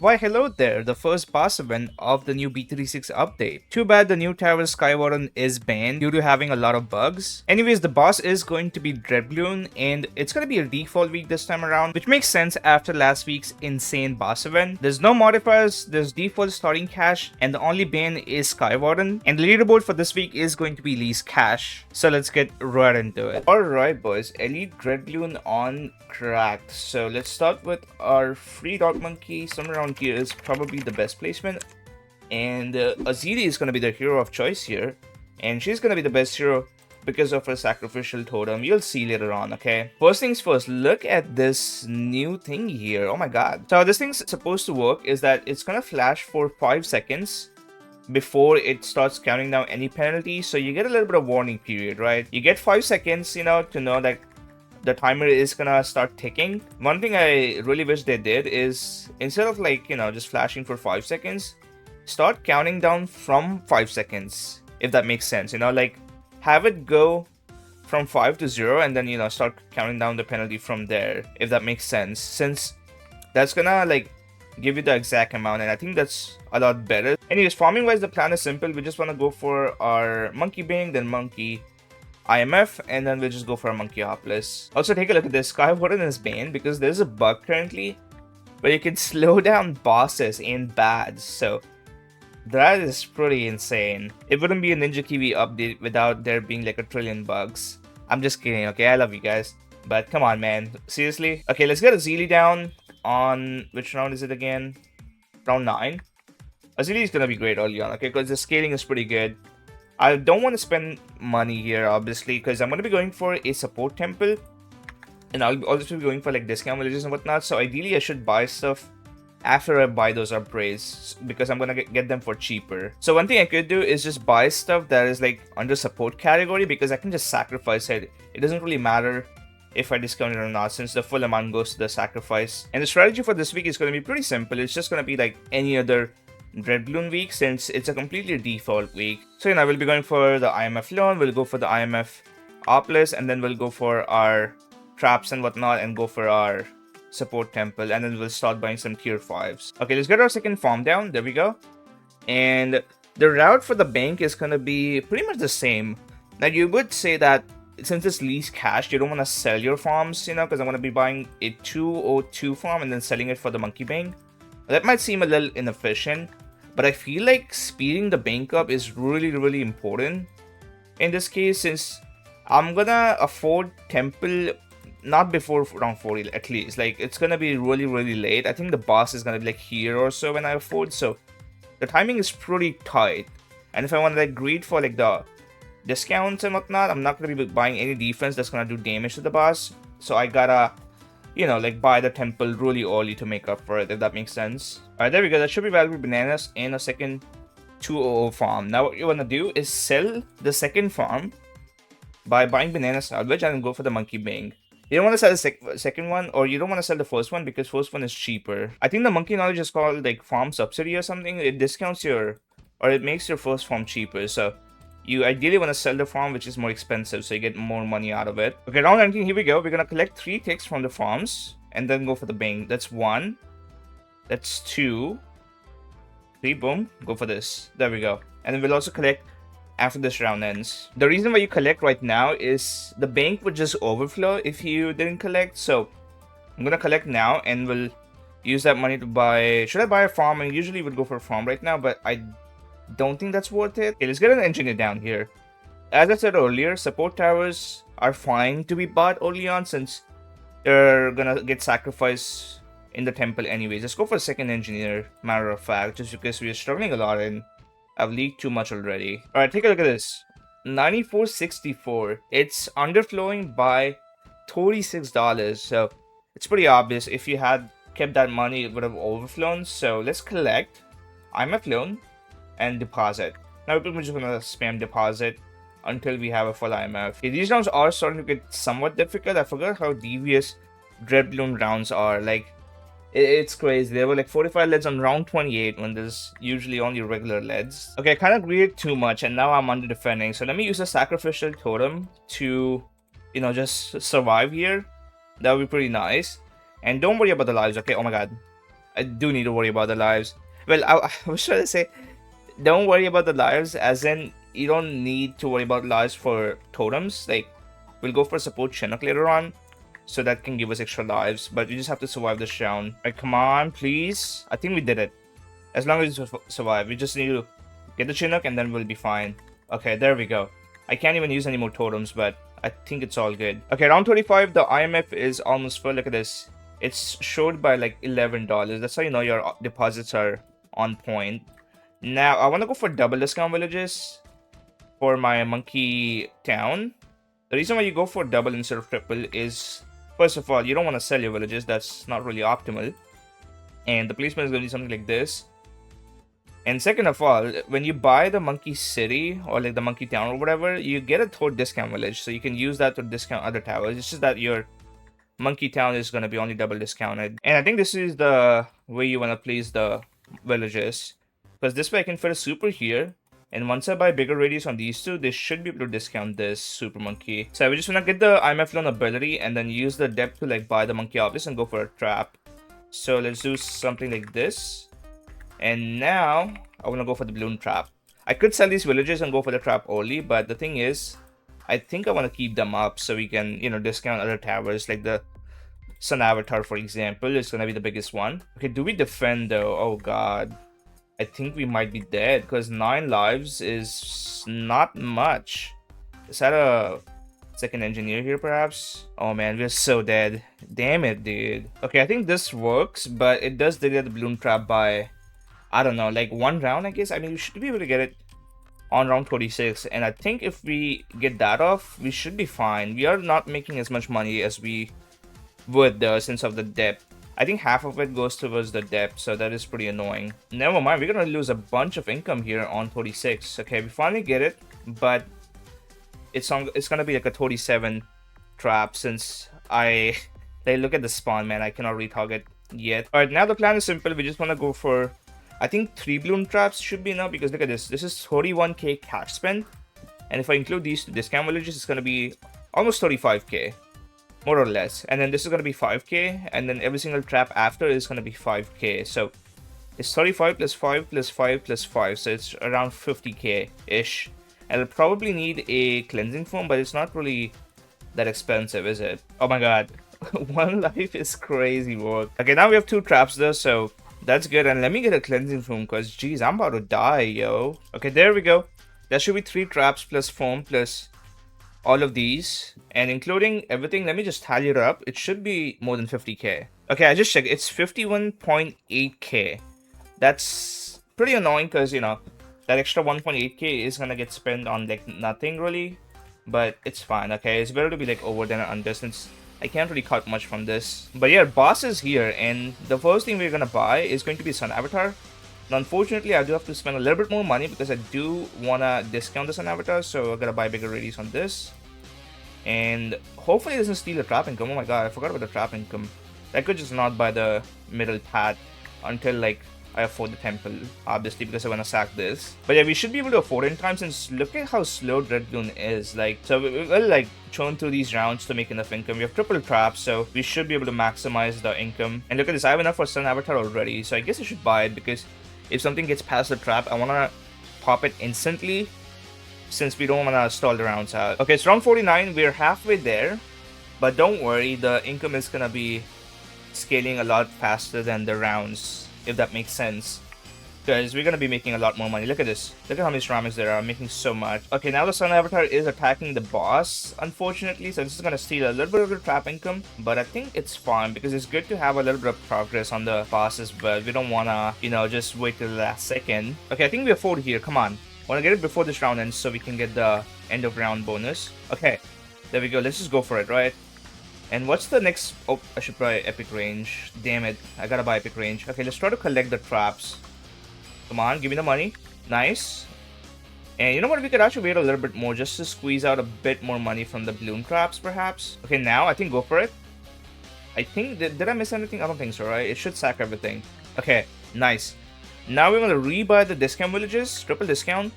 Why hello there, the first boss event of the new B36 update. Too bad the new tower Skywarden is banned due to having a lot of bugs. Anyways, the boss is going to be Dreadbloon and it's going to be a default week this time around, which makes sense after last week's insane boss event. There's no modifiers, there's default starting cash, and the only ban is Skywarden, and the leaderboard for this week is going to be least cash. So let's get right into it. Alright boys, Elite Dreadbloon on cracked. So let's start with our free dog monkey. Somewhere around here is probably the best placement, and Azili is going to be the hero of choice here, and she's going to be the best hero because of her sacrificial totem. You'll see later on. Okay, first things first, look at this new thing here. Oh my god. So how this thing's supposed to work is that it's going to flash for 5 seconds before it starts counting down any penalty, so you get a little bit of warning period, right? You get 5 seconds, to know that the timer is gonna start ticking. One thing I really wish they did is, instead of just flashing for 5 seconds, start counting down from 5 seconds, if that makes sense. Have it go from 5 to 0 and then start counting down the penalty from there, if that makes sense, since that's gonna give you the exact amount, and I think that's a lot better. Anyways, farming wise, the plan is simple. We just want to go for our monkey bang, then monkey IMF, and then we'll just go for a monkey Hopless. Also, take a look at this. Skywarden is banned because there's a bug currently where you can slow down bosses in bads. So that is pretty insane. It wouldn't be a Ninja Kiwi update without there being like a trillion bugs. I'm just kidding, okay? I love you guys, but come on, man. Seriously? Okay, let's get Azili down on... which round is it again? Round 9. Azili is gonna be great early on, okay? Because the scaling is pretty good. I don't want to spend money here, obviously, because I'm going to be going for a support temple, and I'll also be going for discount villages and whatnot. So ideally, I should buy stuff after I buy those upgrades, because I'm going to get them for cheaper. So one thing I could do is just buy stuff that is under support category, because I can just sacrifice it. It doesn't really matter if I discount it or not, since the full amount goes to the sacrifice. And the strategy for this week is going to be pretty simple. It's just going to be like any other Dreadbloon week, since it's a completely default week. So we'll be going for the IMF loan, we'll go for the IMF Hopless, and then we'll go for our traps and whatnot, and go for our support temple, and then we'll start buying some tier 5s. Okay, let's get our second farm down. There we go. And the route for the bank is gonna be pretty much the same. Now you would say that since it's least cash, you don't want to sell your farms, because I'm gonna be buying a 202 farm and then selling it for the monkey bank. That might seem a little inefficient, but I feel like speeding the bank up is really important in this case, since I'm gonna afford temple not before round 40 at least. It's gonna be really late. I think the boss is gonna be here or so when I afford, so the timing is pretty tight. And if I want to greed for the discounts and whatnot, I'm not gonna be buying any defense that's gonna do damage to the boss, so I gotta buy the temple really early to make up for it, if that makes sense. Alright, there we go. That should be valuable bananas and a second 200 farm. Now what you want to do is sell the second farm by buying banana salvage and go for the monkey bang. You don't want to sell the second one, or you don't want to sell the first one, because first one is cheaper. I think the monkey knowledge is called farm subsidy or something. It discounts it makes your first farm cheaper. So you ideally want to sell the farm which is more expensive, so you get more money out of it. Okay, round 19, here we go. We're gonna collect 3 ticks from the farms and then go for the bang. That's 1. That's 2. 3, boom. Go for this. There we go. And then we'll also collect after this round ends. The reason why you collect right now is the bank would just overflow if you didn't collect. So I'm gonna collect now and we'll use that money to buy... should I buy a farm? I usually would go for a farm right now, but I don't think that's worth it. Okay, let's get an engineer down here. As I said earlier, support towers are fine to be bought early on, since they're gonna get sacrificed in the temple anyways. Let's go for a second engineer, matter of fact, just because we're struggling a lot and I've leaked too much already. Alright, take a look at this. 94.64. It's underflowing by $36, so it's pretty obvious. If you had kept that money, it would have overflown. So let's collect IMF loan and deposit. Now we're just gonna spam deposit until we have a full IMF. Okay, these rounds are starting to get somewhat difficult. I forgot how devious Dreadbloon rounds are. It's crazy. There were 45 leads on round 28 when there's usually only regular leads. Okay, I kind of greeted too much and now I'm under defending. So let me use a sacrificial totem to, just survive here. That would be pretty nice. And don't worry about the lives, okay? Oh my god. I do need to worry about the lives. Well, I was trying to say, don't worry about the lives, as in you don't need to worry about lives for totems. Like, we'll go for support Chinook later on, so that can give us extra lives. But you just have to survive this round. Alright, come on, please. I think we did it. As long as you survive, we just need to get the Chinook and then we'll be fine. Okay, there we go. I can't even use any more totems, but I think it's all good. Okay, round 25, the IMF is almost full. Look at this. It's showed by like $11. That's how you know your deposits are on point. Now, I want to go for double discount villages for my monkey town. The reason why you go for double instead of triple is, first of all, you don't want to sell your villages. That's not really optimal. And the placement is going to be something like this. And second of all, when you buy the monkey city or like the monkey town or whatever, you get a third discount village. So you can use that to discount other towers. It's just that your monkey town is going to be only double discounted. And I think this is the way you want to place the villages. Because this way I can fit a super here. And once I buy bigger radius on these two, they should be able to discount this super monkey. So we just want to get the IMF loan ability and then use the depth to like buy the monkey obelisk and go for a trap. So let's do something like this. And now, I want to go for the balloon trap. I could sell these villages and go for the trap only, but the thing is, I think I want to keep them up so we can, you know, discount other towers, like the Sun Avatar, for example, is going to be the biggest one. Okay, do we defend though? Oh god. I think we might be dead, because 9 lives is not much. Is that a second engineer here, perhaps? Oh man, we're so dead. Damn it, dude. Okay, I think this works, but it does delay the balloon trap by, I don't know, like 1 round, I guess. I mean, we should be able to get it on round 26. And I think if we get that off, we should be fine. We are not making as much money as we would since of the depth. I think half of it goes towards the depth, so that is pretty annoying. Never mind, we're going to lose a bunch of income here on 36. Okay, we finally get it, but it's going to be like a 37 trap since they look at the spawn, man. I cannot retarget yet. Alright, now the plan is simple. We just want to go for, I think 3 balloon traps should be enough, because look at this. This is 31k cash spent. And if I include these two discount villages, it's going to be almost 35k. More or less. And then this is going to be 5k. And then every single trap after is going to be 5k. So it's 35 plus 5 plus 5 plus 5. So it's around 50k-ish. And I'll probably need a cleansing foam, but it's not really that expensive, is it? Oh my god. 1 life is crazy work. Okay, now we have 2 traps though, so that's good. And let me get a cleansing foam, because geez, I'm about to die, yo. Okay, there we go. That should be 3 traps plus foam plus all of these. And including everything, let me just tally it up. It should be more than 50k. Okay, I just checked. It's 51.8k. That's pretty annoying, because, you know, that extra 1.8k is gonna get spent on like nothing really. But it's fine, okay? It's better to be like over than under, since I can't really cut much from this. But yeah, boss is here, and the first thing we're gonna buy is going to be Sun Avatar. Now, unfortunately, I do have to spend a little bit more money, because I do wanna discount the Sun Avatar, so I gotta buy bigger radius on this. And hopefully it doesn't steal the trap income. Oh my god, I forgot about the trap income. I could just not buy the middle path until like I afford the temple, obviously, because I want to sack this. But yeah, we should be able to afford it in time, since look at how slow Dreadbloon is. Like, so we'll like churn through these rounds to make enough income. We have triple traps, so we should be able to maximize the income. And look at this, I have enough for Sun Avatar already, so I guess I should buy it, because if something gets past the trap, I want to pop it instantly, since we don't want to stall the rounds out. Okay, it's round 49, we're halfway there. But don't worry, the income is gonna be scaling a lot faster than the rounds, if that makes sense, because we're gonna be making a lot more money. Look at this. Look at how many ceramics there are. I'm making so much. Okay, now the Sun Avatar is attacking the boss, unfortunately, so this is gonna steal a little bit of the trap income, but I think it's fine, because it's good to have a little bit of progress on the boss as well. We don't wanna, you know, just wait till the last second. Okay, I think we have 4 here. Come on, wanna get it before this round ends so we can get the end of round bonus. Okay, there we go. Let's just go for it, right? And what's the next? Oh, I should buy Epic Range. Damn it, I gotta buy Epic Range. Okay, let's try to collect the traps. Come on, give me the money. Nice. And you know what? We could actually wait a little bit more just to squeeze out a bit more money from the balloon traps, perhaps. Okay, now I think go for it. I think, did I miss anything? I don't think so, right? It should sack everything. Okay, nice. Now we want to rebuy the discount villages, triple discount.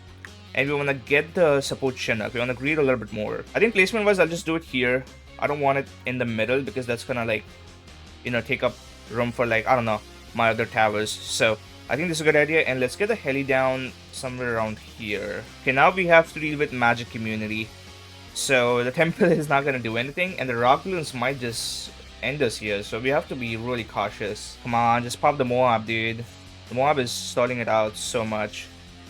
And we want to get the support Chinook. We want to greed a little bit more. I think placement wise, I'll just do it here. I don't want it in the middle, because that's gonna like, you know, take up room for like, I don't know, my other towers. So I think this is a good idea, and let's get the heli down somewhere around here. Okay, now we have to deal with magic immunity. So the temple is not gonna do anything, and the rock balloons might just end us here. So we have to be really cautious. Come on, just pop the Moab, dude. The Moab is stalling it out so much.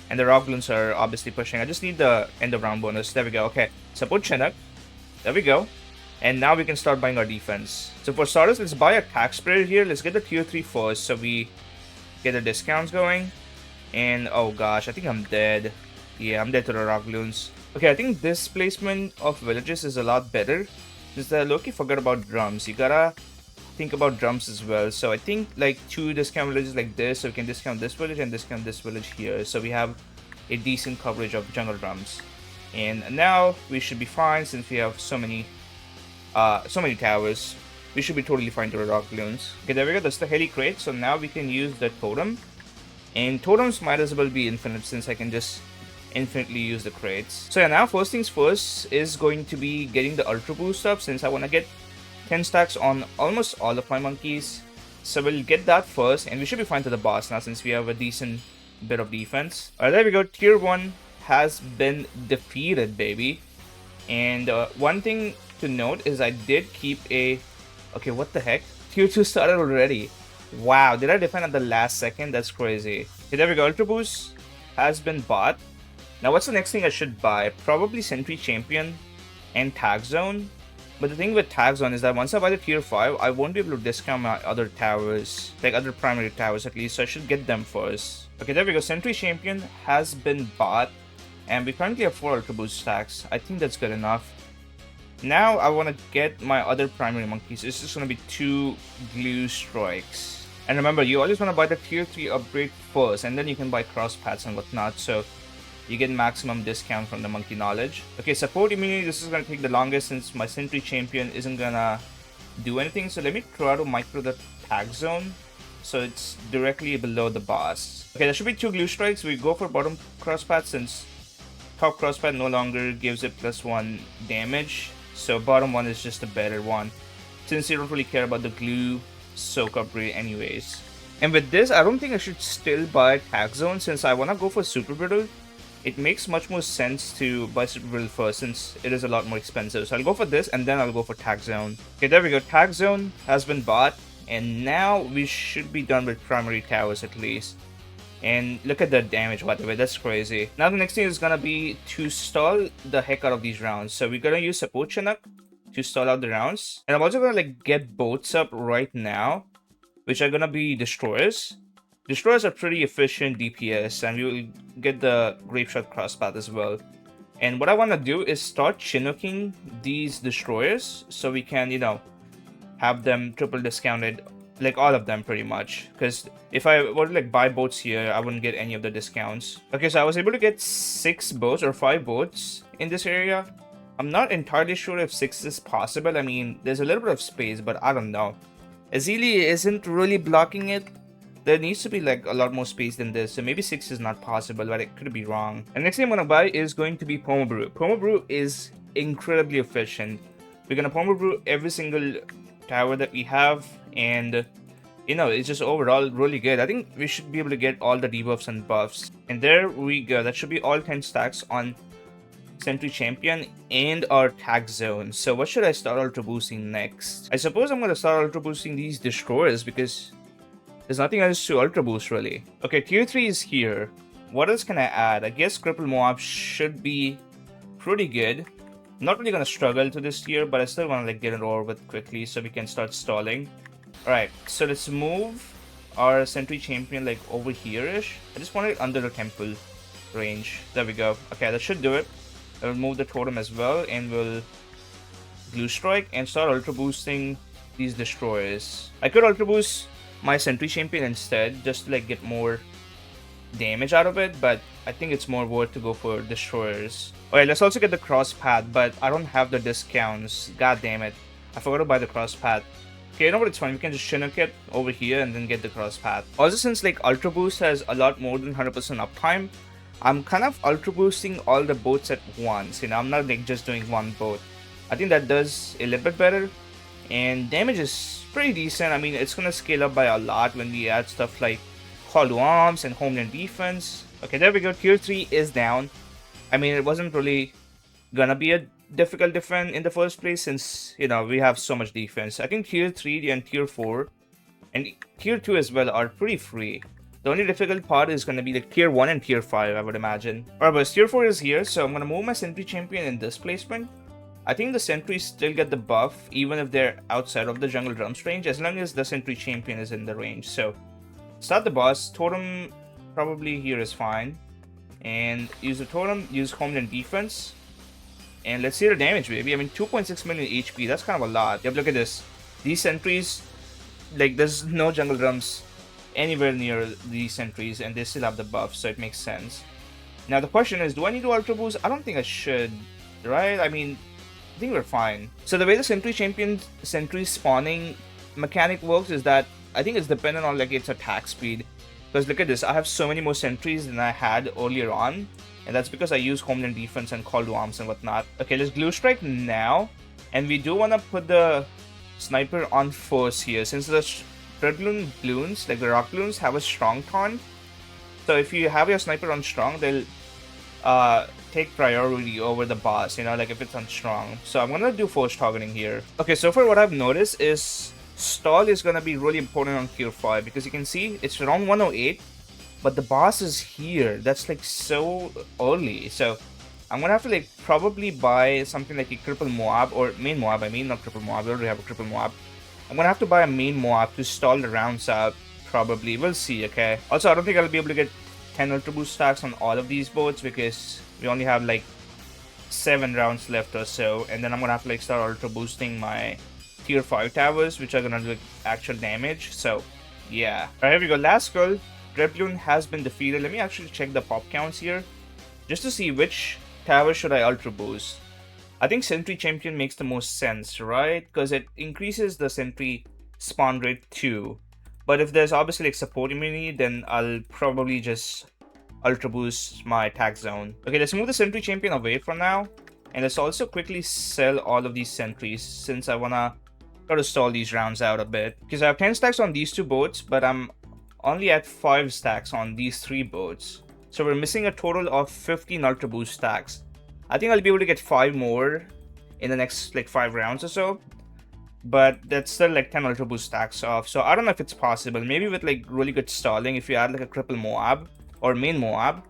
And the rock balloons are obviously pushing. I just need the end of round bonus. There we go. Okay, support Chinook. There we go. And now we can start buying our defense. So for starters, let's buy a tax spreader here. Let's get the tier 3 first so we get the discounts going. And oh gosh, I think I'm dead. Yeah, I'm dead to the rock balloons. Okay, I think this placement of villages is a lot better. Since Loki forgot about drums. You gotta think about drums as well. So I think like 2 discount villages like this, so we can discount this village and discount this village here. So we have a decent coverage of jungle drums. And now we should be fine since we have so many towers. We should be totally fine to the rock balloons. Okay, there we go. That's the heli crate. So now we can use the totem. And totems might as well be infinite since I can just infinitely use the crates. So yeah, now first things first is going to be getting the ultra boost up since I want to get 10 stacks on almost all of my monkeys. So we'll get that first and we should be fine to the boss now since we have a decent bit of defense. Alright, there we go. Tier 1 has been defeated, baby. And one thing to note is I did keep a... Okay, what the heck? Tier 2 started already. Wow, did I defend at the last second? That's crazy. Okay, there we go. Ultra Boost has been bought. Now, what's the next thing I should buy? Probably Sentry Champion and Tag Zone. But the thing with Tag Zone is that once I buy the tier 5, I won't be able to discount my other towers. Like other primary towers at least, so I should get them first. Okay, there we go. Sentry Champion has been bought. And we currently have 4 Ultra Boost stacks. I think that's good enough. Now I want to get my other primary monkeys. It's just going to be 2 glue strikes. And remember, you always want to buy the tier 3 upgrade first. And then you can buy cross paths and whatnot. So you get maximum discount from the monkey knowledge. Okay, support immunity. This is going to take the longest since my Sentry Champion isn't going to do anything. So let me try to micro the Tag Zone. So it's directly below the boss. Okay, there should be 2 glue strikes. We go for bottom cross path since top cross path no longer gives it +1 damage. So bottom one is just a better one since you don't really care about the glue soak up rate anyways. And with this, I don't think I should still buy Tag Zone since I want to go for Super Brittle. It makes much more sense to buy Super Brittle first since it is a lot more expensive. So I'll go for this and then I'll go for Tag Zone. Okay, there we go. Tag Zone has been bought and now we should be done with primary towers at least. And look at the damage, by the way, that's crazy. Now the next thing is gonna be to stall the heck out of these rounds. So we're gonna use support Chinook to stall out the rounds. And I'm also gonna like get boats up right now, which are gonna be destroyers. Destroyers are pretty efficient DPS, and we will get the Grape Shot Crosspath as well. And what I wanna do is start Chinooking these destroyers so we can, you know, have them triple discounted. Like all of them pretty much, because if I were to like buy boats here, I wouldn't get any of the discounts. Okay, so I was able to get 6 boats or 5 boats in this area. I'm not entirely sure if 6 is possible. I mean, there's a little bit of space, but I don't know. Azili isn't really blocking it. There needs to be like a lot more space than this, so maybe 6 is not possible, but it could be wrong. And next thing I'm gonna buy is going to be Pomo Brew. Pomo Brew is incredibly efficient. We're gonna Pomo Brew every single tower that we have, and you know, it's just overall really good. I think we should be able to get all the debuffs and buffs, and there we go. That should be all 10 stacks on Sentry Champion and our Tag Zone. So what should I start ultra boosting next? I suppose I'm gonna start ultra boosting these destroyers because there's nothing else to ultra boost really. Okay, tier 3 is here. What else can I add? I guess Cripple Moab should be pretty good. I'm not really gonna struggle to this tier, but I still wanna like get it over with quickly so we can start stalling. Alright, so let's move our Sentry Champion like over here-ish. I just want it under the temple range. There we go. Okay, that should do it. I'll move the totem as well, and we'll glue strike and start ultra boosting these destroyers. I could ultra boost my Sentry Champion instead, just to like get more damage out of it, but I think it's more worth to go for destroyers. Okay, let's also get the cross path, but I don't have the discounts. God damn it. I forgot to buy the cross path. Okay, you know what, it's fine. We can just Chinook it over here and then get the cross path. Also, since like Ultra Boost has a lot more than 100% uptime, I'm kind of Ultra Boosting all the boats at once. You know, I'm not like just doing one boat. I think that does a little bit better. And damage is pretty decent. I mean, it's gonna scale up by a lot when we add stuff like Call to Arms and Homeland Defense. Okay, there we go. Tier 3 is down. I mean, it wasn't really gonna be a difficult defend in the first place since, you know, we have so much defense. I think Tier 3 and Tier 4 and Tier 2 as well are pretty free. The only difficult part is going to be the Tier 1 and Tier 5, I would imagine. Alright, but Tier 4 is here, so I'm going to move my Sentry Champion in this placement. I think the Sentries still get the buff, even if they're outside of the Jungle Drums range, as long as the Sentry Champion is in the range. So, start the boss. Totem probably here is fine. And use the Totem, use Homeland Defense. And let's see the damage, baby. I mean, 2.6 million HP, that's kind of a lot. Yep, look at this. These Sentries, like, there's no Jungle Drums anywhere near these Sentries, and they still have the buff, so it makes sense. Now the question is, do I need to Ultra Boost? I don't think I should, right? I mean, I think we're fine. So the way the Sentry Champion Sentry spawning mechanic works is that I think it's dependent on like its attack speed. Because look at this, I have so many more Sentries than I had earlier on, and that's because I use Homeland Defense and Call to Arms and whatnot. Okay, let's Glue Strike now, and we do want to put the Sniper on first here, since the Dreadbloon Bloons, like the Rock Bloons, have a strong taunt. So if you have your Sniper on strong, they'll take priority over the boss, you know, like if it's on strong. So I'm gonna do force targeting here. Okay, so far what I've noticed is stall is gonna be really important on Tier 5 because you can see it's around 108, but the boss is here. That's like so early. So I'm gonna have to like probably buy something like a Cripple Moab or main Moab. I mean, not Cripple Moab. We already have a Cripple Moab. I'm gonna have to buy a main Moab to stall the rounds out. Probably, we'll see. Okay. Also, I don't think I'll be able to get 10 Ultra Boost stacks on all of these boats because we only have like 7 rounds left or so, and then I'm gonna have to like start Ultra Boosting my Tier 5 towers, which are gonna do like, actual damage. So, yeah. Alright, here we go. Last girl, Dreadbloon has been defeated. Let me actually check the pop counts here, just to see which tower should I Ultra Boost. I think Sentry Champion makes the most sense, right? Because it increases the Sentry spawn rate too. But if there's obviously like support immunity, then I'll probably just Ultra Boost my attack zone. Okay, let's move the Sentry Champion away for now. And let's also quickly sell all of these Sentries since I wanna try to stall these rounds out a bit. Because I have 10 stacks on these 2 boats, but I'm only at 5 stacks on these 3 boats. So we're missing a total of 15 Ultra Boost stacks. I think I'll be able to get 5 more in the next like 5 rounds or so. But that's still like 10 Ultra Boost stacks off. So I don't know if it's possible. Maybe with like really good stalling, if you add like a Cripple Moab or main Moab,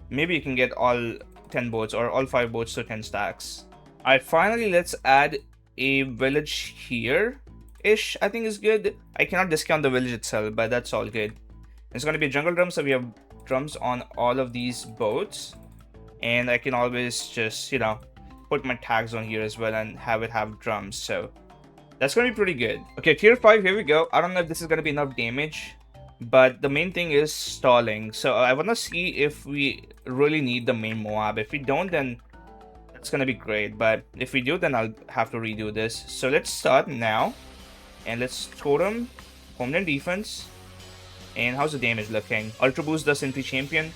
maybe you can get all 10 boats or all 5 boats to 10 stacks. Alright, finally let's add a village here-ish, I think is good. I cannot discount the village itself, but that's all good. It's going to be a jungle drum, so we have drums on all of these boats. And I can always just, you know, put my tags on here as well and have it have drums. So that's going to be pretty good. Okay, Tier 5, here we go. I don't know if this is going to be enough damage, but the main thing is stalling. So I want to see if we really need the main Moab. If we don't, then that's going to be great. But if we do, then I'll have to redo this. So let's start now. And let's Totem, Homeland Defense. And how's the damage looking? Ultra Boost the Sentry Champion.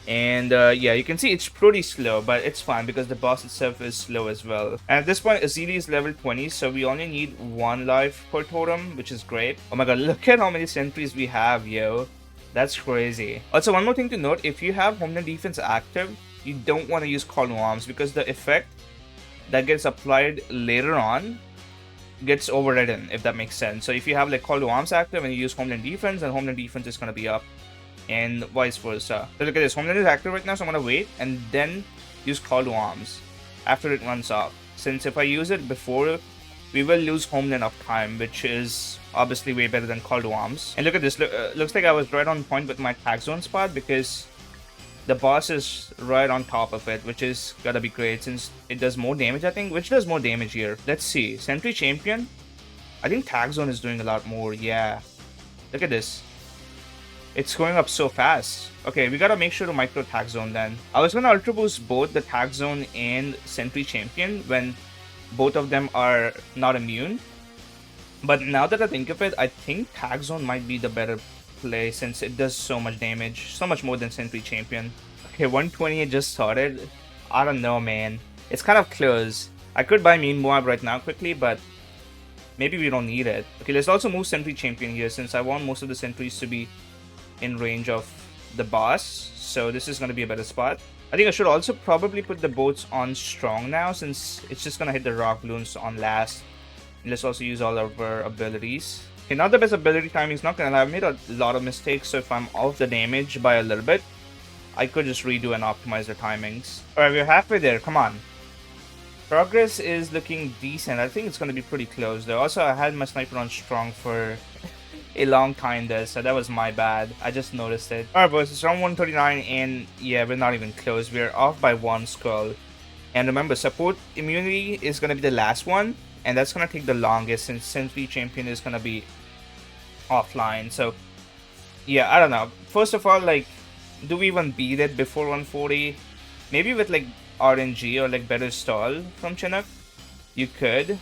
And yeah, you can see it's pretty slow, but it's fine because the boss itself is slow as well. And at this point, Azili is level 20, so we only need 1 life per totem, which is great. Oh my god, look at how many sentries we have, yo. That's crazy. Also, one more thing to note, if you have Homeland Defense active, you don't want to use Call to Arms because the effect that gets applied later on gets overridden, if that makes sense. So if you have like Call to Arms active and you use Homeland Defense, then Homeland Defense is going to be up. And vice versa. So look at this, Homeland is active right now, so I'm gonna wait and then use Call to Arms after it runs off. Since if I use it before, we will lose Homeland uptime, which is obviously way better than Call to Arms. And look at this, looks like I was right on point with my tag zone spot because the boss is right on top of it, which is gotta be great since it does more damage, I think. Which does more damage here? Let's see, Sentry Champion. I think tag zone is doing a lot more, yeah. Look at this. It's going up so fast. Okay, we gotta make sure to micro tag zone then. I was gonna Ultra Boost both the tag zone and Sentry Champion when both of them are not immune. But now that I think of it, I think tag zone might be the better play since it does so much damage. So much more than Sentry Champion. Okay, 128 just started. I don't know, man. It's kind of close. I could buy main Moab right now quickly, but Maybe we don't need it. Okay, let's also move Sentry Champion here since I want most of the sentries to be in range of the boss. So this is going to be a better spot. I think I should also probably put the boats on strong now since it's just going to hit the rock balloons on last. And let's also use all of our abilities. Okay, not the best ability timing, is not going to lie. I've made a lot of mistakes, so if I'm off the damage by a little bit, I could just redo and optimize the timings. Alright, we're halfway there. Come on. Progress is looking decent. I think it's going to be pretty close though. Also, I had my sniper on strong for a long time there, so that was my bad. I just noticed it. Alright boys, it's round 139 and yeah, we're not even close. We're off by 1 skull. And remember, support immunity is going to be the last one, and that's going to take the longest since Sentry Champion is going to be offline. So yeah, I don't know. First of all, like, do we even beat it before 140? Maybe with like RNG or like better stall from Chinook, you could,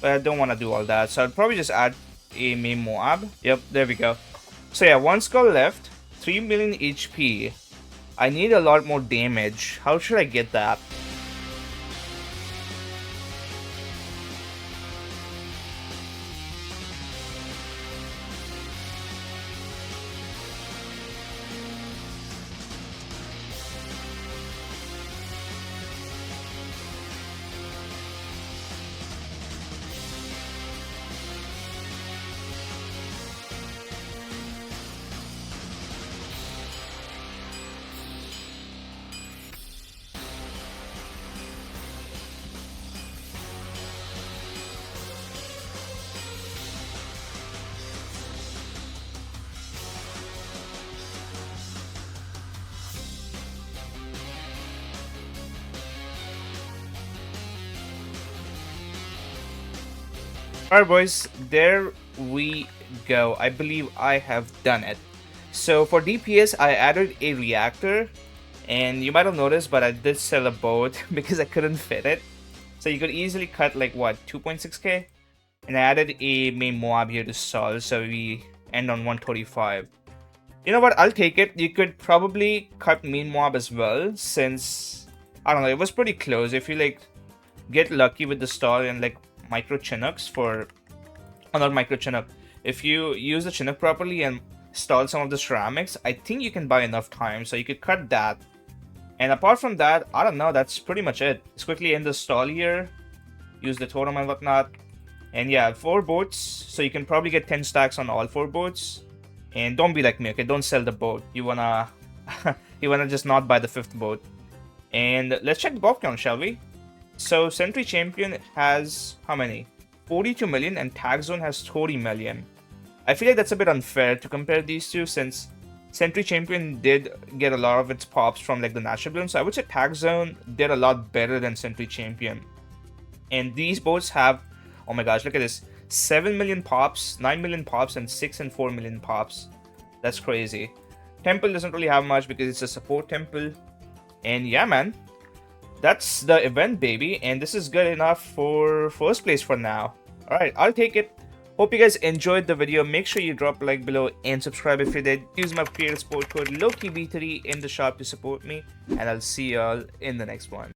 but I don't want to do all that, so I'd probably just add a main Moab. Yep, there we go. So yeah, 1 skull left, 3 million HP. I need a lot more damage. How should I get that? Alright boys, there we go. I believe I have done it. So for DPS, I added a reactor, and you might have noticed, but I did sell a boat because I couldn't fit it. So you could easily cut like what, 2.6k? And I added a main Moab here to solve, so we end on 135. You know what, I'll take it. You could probably cut main Moab as well, since, I don't know, it was pretty close. If you like get lucky with the stall and like micro Chinooks for, oh, not micro Chinook, if you use the Chinook properly and stall some of the ceramics, I think you can buy enough time, so you could cut that. And apart from that, I don't know, that's pretty much it. Let's quickly end the stall here, use the totem and whatnot, and yeah, 4 boats, so you can probably get 10 stacks on all 4 boats. And don't be like me, okay, don't sell the boat. You wanna you wanna just not buy the 5th boat. And let's check the buff count, shall we? So Sentry Champion has how many? 42 million, and Tag Zone has 40 million. I feel like that's a bit unfair to compare these two, since Sentry Champion did get a lot of its pops from like the natural bloom. So I would say Tag Zone did a lot better than Sentry Champion. And these boats have, oh my gosh, look at this, 7 million pops, 9 million pops, and 6 and 4 million pops. That's crazy. Temple doesn't really have much because it's a support temple. And yeah, man, that's the event, baby, and this is good enough for first place for now. Alright, I'll take it. Hope you guys enjoyed the video. Make sure you drop a like below and subscribe if you did. Use my creator support code LokiB3 in the shop to support me, and I'll see y'all in the next one.